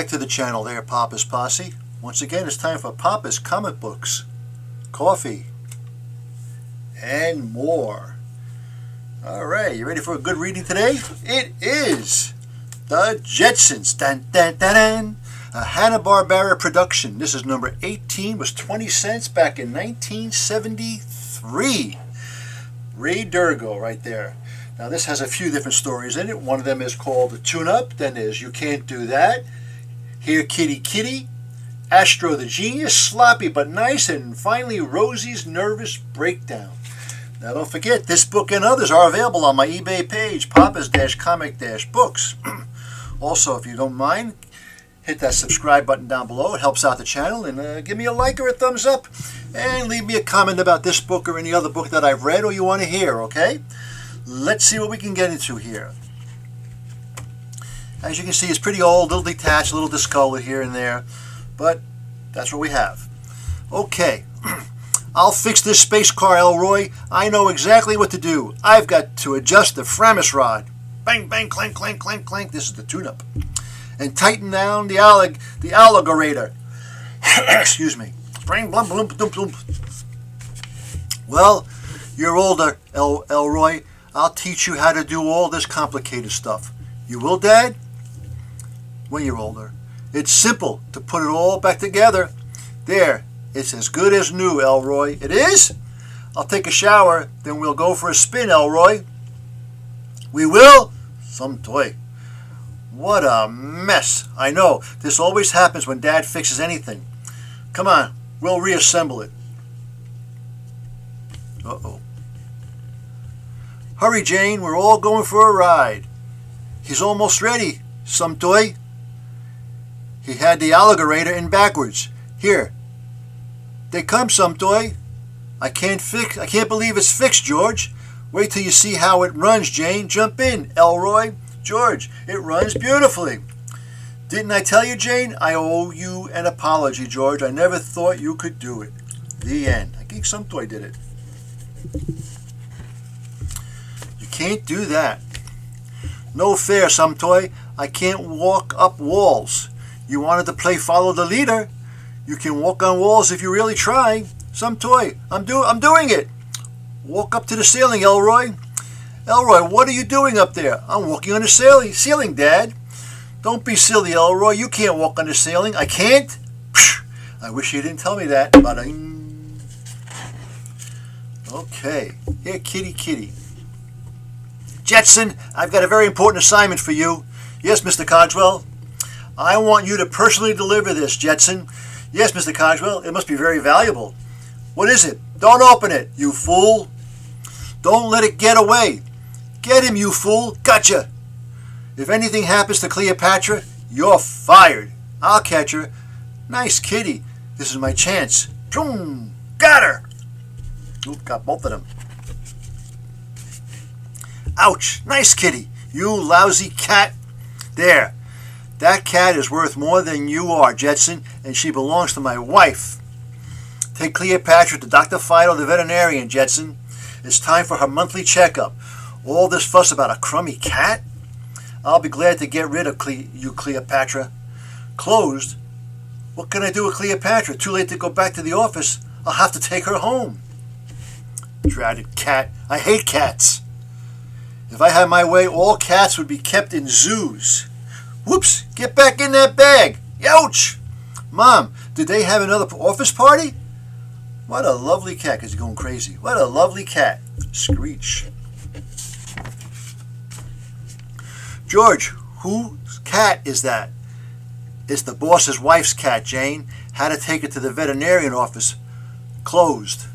back to the channel there, Papa's Posse. Once again, it's time for Papa's comic books, coffee, and more. Alright, you ready for a good reading today? It is The Jetsons. Dun, dun, dun, dun. A Hanna-Barbera production. This is number 18, was 20 cents back in 1973. Ray Durgo right there. Now this has a few different stories in it. One of them is called The Tune-Up. Then there's You Can't Do That, Here Kitty Kitty, Astro The Genius, Sloppy But Nice, and finally Rosie's Nervous Breakdown. Now don't forget, this book and others are available on my eBay page, Papa's-Comic-Books. Also, if you don't mind, hit that subscribe button down below. It helps out the channel. And give me a like or a thumbs up. And leave me a comment about this book or any other book that I've read or you want to hear, okay? Let's see what we can get into here. As you can see, it's pretty old, a little detached, a little discolored here and there. But that's what we have. Okay. I'll fix this space car, Elroy. I know exactly what to do. I've got to adjust the Framis rod. Bang, bang, clank, clank, clank, clank. This is the tune-up. And tighten down the alligator. Excuse me. Bang, blum, blum, blum, blum. Well, you're older, Elroy. I'll teach you how to do all this complicated stuff. You will, Dad? When you're older. It's simple to put it all back together. There. It's as good as new, Elroy. It is? I'll take a shower, then we'll go for a spin, Elroy. We will? Some toy. What a mess. I know. This always happens when Dad fixes anything. Come on. We'll reassemble it. Uh-oh. Hurry, Jane. We're all going for a ride. He's almost ready, some toy. He had the alligator in backwards. Here. They come, some toy. I can't believe it's fixed, George. Wait till you see how it runs, Jane. Jump in, Elroy. George, it runs beautifully. Didn't I tell you, Jane? I owe you an apology, George. I never thought you could do it. The end. I think some toy did it. You can't do that. No fair, some toy. I can't walk up walls. You wanted to play follow the leader. You can walk on walls if you really try. Some toy. I'm doing it. Walk up to the ceiling, Elroy. Elroy, what are you doing up there? I'm walking on the ceiling, Dad. Don't be silly, Elroy. You can't walk on the ceiling. I can't? Psh, I wish you didn't tell me that. Okay. Here, kitty, kitty. Jetson, I've got a very important assignment for you. Yes, Mr. Cogswell. I want you to personally deliver this, Jetson. Yes, Mr. Cogswell. It must be very valuable. What is it? Don't open it, you fool. Don't let it get away. Get him, you fool. Gotcha. If anything happens to Cleopatra, you're fired. I'll catch her. Nice kitty. This is my chance. Boom. Got her. Oop, got both of them. Ouch. Nice kitty. You lousy cat. There. That cat is worth more than you are, Jetson, and she belongs to my wife. Take Cleopatra to Dr. Fido, the veterinarian, Jetson. It's time for her monthly checkup. All this fuss about a crummy cat? I'll be glad to get rid of you, Cleopatra. Closed? What can I do with Cleopatra? Too late to go back to the office. I'll have to take her home. Dratted cat. I hate cats. If I had my way, all cats would be kept in zoos. Whoops! Get back in that bag! Ouch! Mom, did they have another office party? What a lovely cat, because he's going crazy. What a lovely cat. Screech. George, whose cat is that? It's the boss's wife's cat, Jane. Had to take it to the veterinarian office. Closed.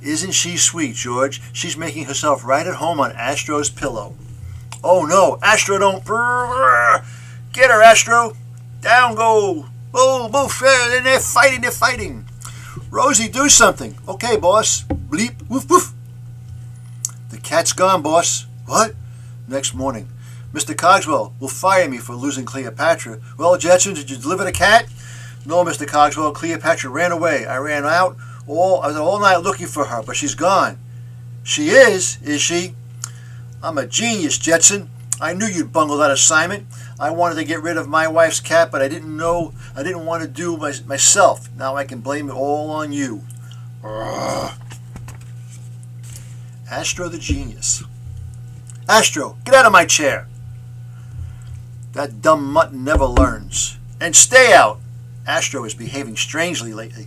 Isn't she sweet, George? She's making herself right at home on Astro's pillow. Oh no, Astro don't... Get her, Astro. Down go. Oh, boof. They're fighting. Rosie, do something. Okay, boss. Bleep. Woof, woof. The cat's gone, boss. What? Next morning. Mr. Cogswell will fire me for losing Cleopatra. Well, Jetson, did you deliver the cat? No, Mr. Cogswell. Cleopatra ran away. I ran out I was all night looking for her, but she's gone. She is she? I'm a genius, Jetson. I knew you'd bungle that assignment. I wanted to get rid of my wife's cat, but I didn't want to do myself. Now I can blame it all on you. Urgh. Astro the Genius. Astro, get out of my chair. That dumb mutt never learns. And stay out. Astro is behaving strangely lately.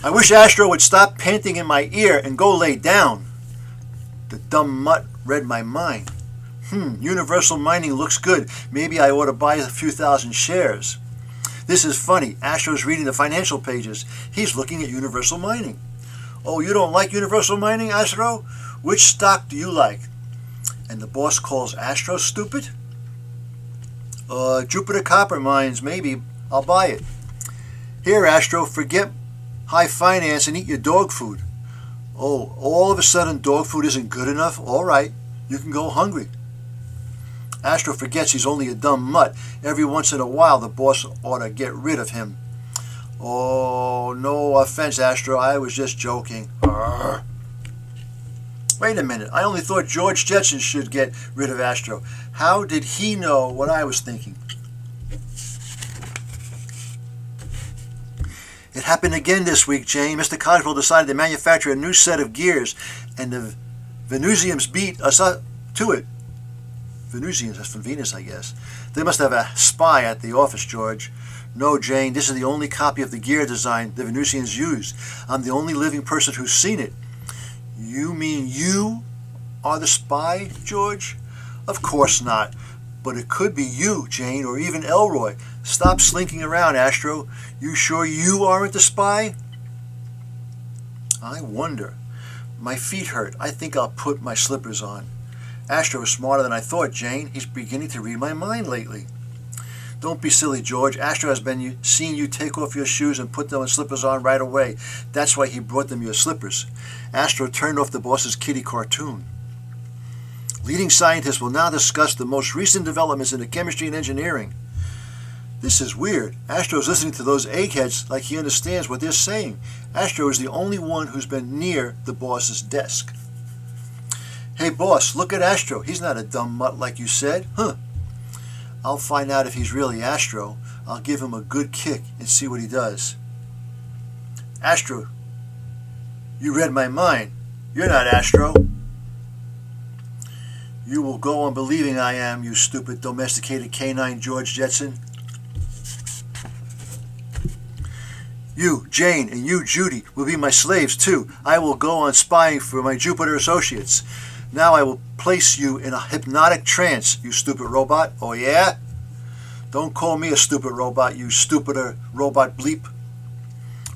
I wish Astro would stop panting in my ear and go lay down. The dumb mutt read my mind. Universal mining looks good. Maybe I ought to buy a few thousand shares. This is funny. Astro's reading the financial pages. He's looking at universal mining. Oh, you don't like universal mining, Astro? Which stock do you like? And the boss calls Astro stupid? Jupiter Copper Mines, maybe. I'll buy it. Here, Astro, forget high finance and eat your dog food. Oh, all of a sudden dog food isn't good enough? All right, you can go hungry. Astro forgets he's only a dumb mutt. Every once in a while the boss ought to get rid of him. Oh, no offense, Astro. I was just joking. Arrgh. Wait a minute. I only thought George Jetson should get rid of Astro. How did he know what I was thinking? It happened again this week, Jane. Mr. Cogswell decided to manufacture a new set of gears, and the Venusians beat us up to it. Venusians, that's from Venus, I guess. They must have a spy at the office, George. No, Jane, this is the only copy of the gear design the Venusians used. I'm the only living person who's seen it. You mean you are the spy, George? Of course not. But it could be you, Jane, or even Elroy. Stop slinking around, Astro. You sure you aren't the spy? I wonder. My feet hurt. I think I'll put my slippers on. Astro is smarter than I thought, Jane. He's beginning to read my mind lately. Don't be silly, George. Astro has been seeing you take off your shoes and put those slippers on right away. That's why he brought them your slippers. Astro turned off the boss's kitty cartoon. Leading scientists will now discuss the most recent developments in chemistry and engineering. This is weird. Astro is listening to those eggheads like he understands what they're saying. Astro is the only one who's been near the boss's desk. Hey, boss, look at Astro. He's not a dumb mutt like you said. I'll find out if he's really Astro. I'll give him a good kick and see what he does. Astro, you read my mind. You're not Astro. You will go on believing I am, you stupid domesticated canine George Jetson. You, Jane, and you, Judy, will be my slaves, too. I will go on spying for my Jupiter associates. Now I will place you in a hypnotic trance, you stupid robot. Oh, yeah? Don't call me a stupid robot, you stupider robot bleep.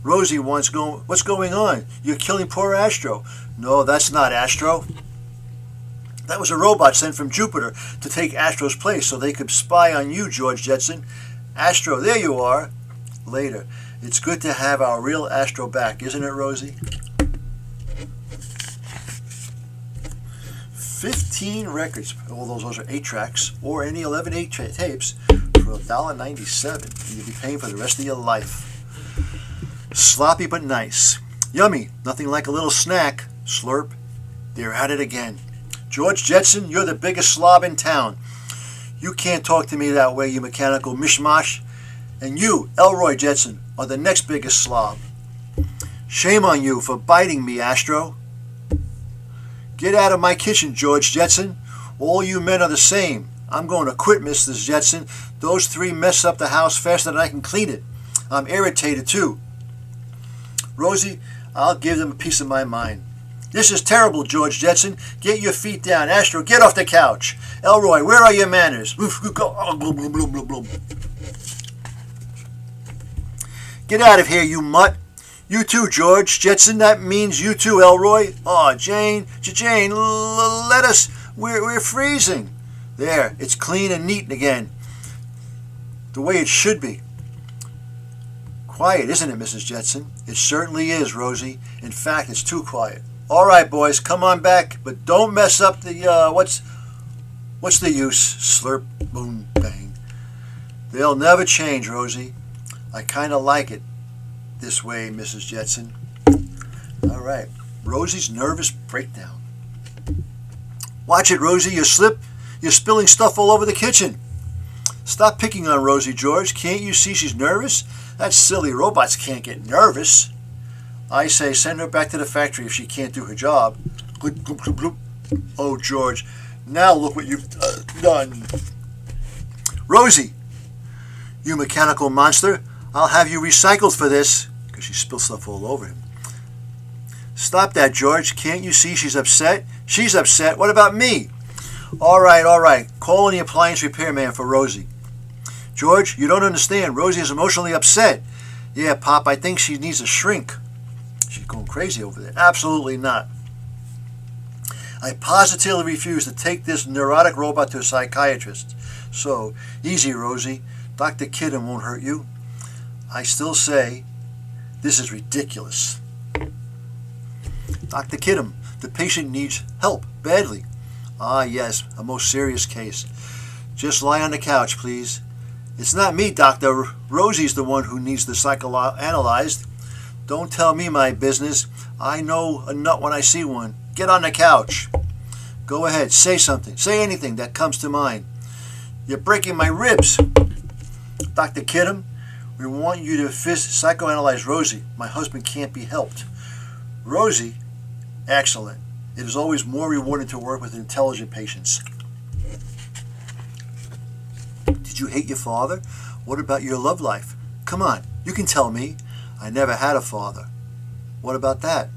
Rosie wants what's going on? You're killing poor Astro. No, that's not Astro. That was a robot sent from Jupiter to take Astro's place so they could spy on you, George Jetson. Astro, there you are. Later. It's good to have our real Astro back, isn't it, Rosie? 15 records. All those are 8 tracks, or any 11 tapes for $1.97. And you'll be paying for the rest of your life. Sloppy but nice. Yummy. Nothing like a little snack. Slurp. They're at it again. George Jetson, you're the biggest slob in town. You can't talk to me that way, you mechanical mishmash. And you, Elroy Jetson, are the next biggest slob. Shame on you for biting me, Astro. Get out of my kitchen, George Jetson. All you men are the same. I'm going to quit, Mrs. Jetson. Those 3 mess up the house faster than I can clean it. I'm irritated, too. Rosie, I'll give them a piece of my mind. This is terrible, George Jetson. Get your feet down. Astro, get off the couch. Elroy, where are your manners? Get out of here, you mutt. You too, George Jetson. That means you too, Elroy. Oh, Jane, let us. We're freezing. There, it's clean and neat again. The way it should be. Quiet, isn't it, Mrs. Jetson? It certainly is, Rosie. In fact, it's too quiet. All right, boys, come on back, but don't mess up the, what's the use? Slurp, boom, bang. They'll never change, Rosie. I kind of like it this way, Mrs. Jetson. All right, Rosie's nervous breakdown. Watch it, Rosie, you slip. You're spilling stuff all over the kitchen. Stop picking on Rosie, George. Can't you see she's nervous? That silly robots can't get nervous. I say send her back to the factory if she can't do her job. Gloop, gloop, gloop, gloop. Oh, George, now look what you've done. Rosie, you mechanical monster. I'll have you recycled for this. Because she spilled stuff all over him. Stop that, George. Can't you see she's upset? She's upset. What about me? All right. Call in the appliance repairman for Rosie. George, you don't understand. Rosie is emotionally upset. Yeah, Pop, I think she needs a shrink. She's going crazy over there. Absolutely not. I positively refuse to take this neurotic robot to a psychiatrist. So, easy, Rosie. Dr. Kidham won't hurt you. I still say, this is ridiculous. Dr. Kidham, the patient needs help, badly. Ah, yes, a most serious case. Just lie on the couch, please. It's not me, Doctor. Rosie's the one who needs the psychoanalyzed. Don't tell me my business. I know a nut when I see one. Get on the couch. Go ahead, say something. Say anything that comes to mind. You're breaking my ribs. Dr. Kidham, we want you to psychoanalyze Rosie. My husband can't be helped. Rosie? Excellent. It is always more rewarding to work with intelligent patients. Did you hate your father? What about your love life? Come on, you can tell me. I never had a father. What about that?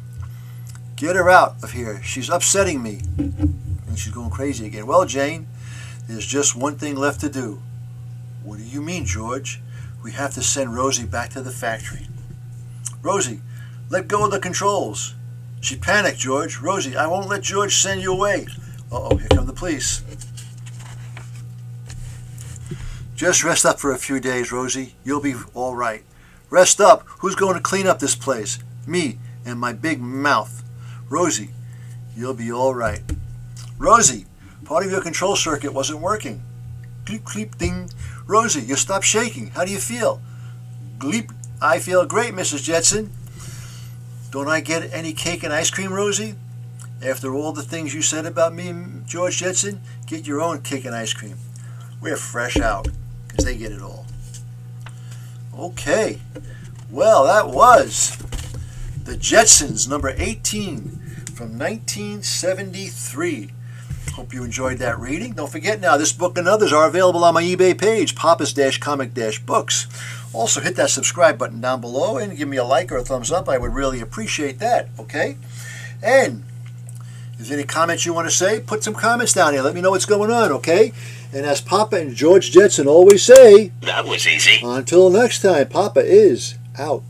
Get her out of here. She's upsetting me. And she's going crazy again. Well, Jane, there's just one thing left to do. What do you mean, George? We have to send Rosie back to the factory. Rosie, let go of the controls. She panicked, George. Rosie, I won't let George send you away. Uh-oh, here come the police. Just rest up for a few days, Rosie. You'll be all right. Rest up. Who's going to clean up this place? Me and my big mouth. Rosie, you'll be all right. Rosie, part of your control circuit wasn't working. Gleep, gleep, ding. Rosie, you stopped shaking. How do you feel? Gleep. I feel great, Mrs. Jetson. Don't I get any cake and ice cream, Rosie? After all the things you said about me, George Jetson, get your own cake and ice cream. We're fresh out, because they get it all. Okay. Well, that was The Jetsons, number 18, from 1973. Hope you enjoyed that reading. Don't forget now, this book and others are available on my eBay page, Pappas-Comic-Books. Also, hit that subscribe button down below and give me a like or a thumbs up. I would really appreciate that, okay? And if there's any comments you want to say, put some comments down here. Let me know what's going on, okay? And as Papa and George Jetson always say, that was easy. Until next time, Papa is out.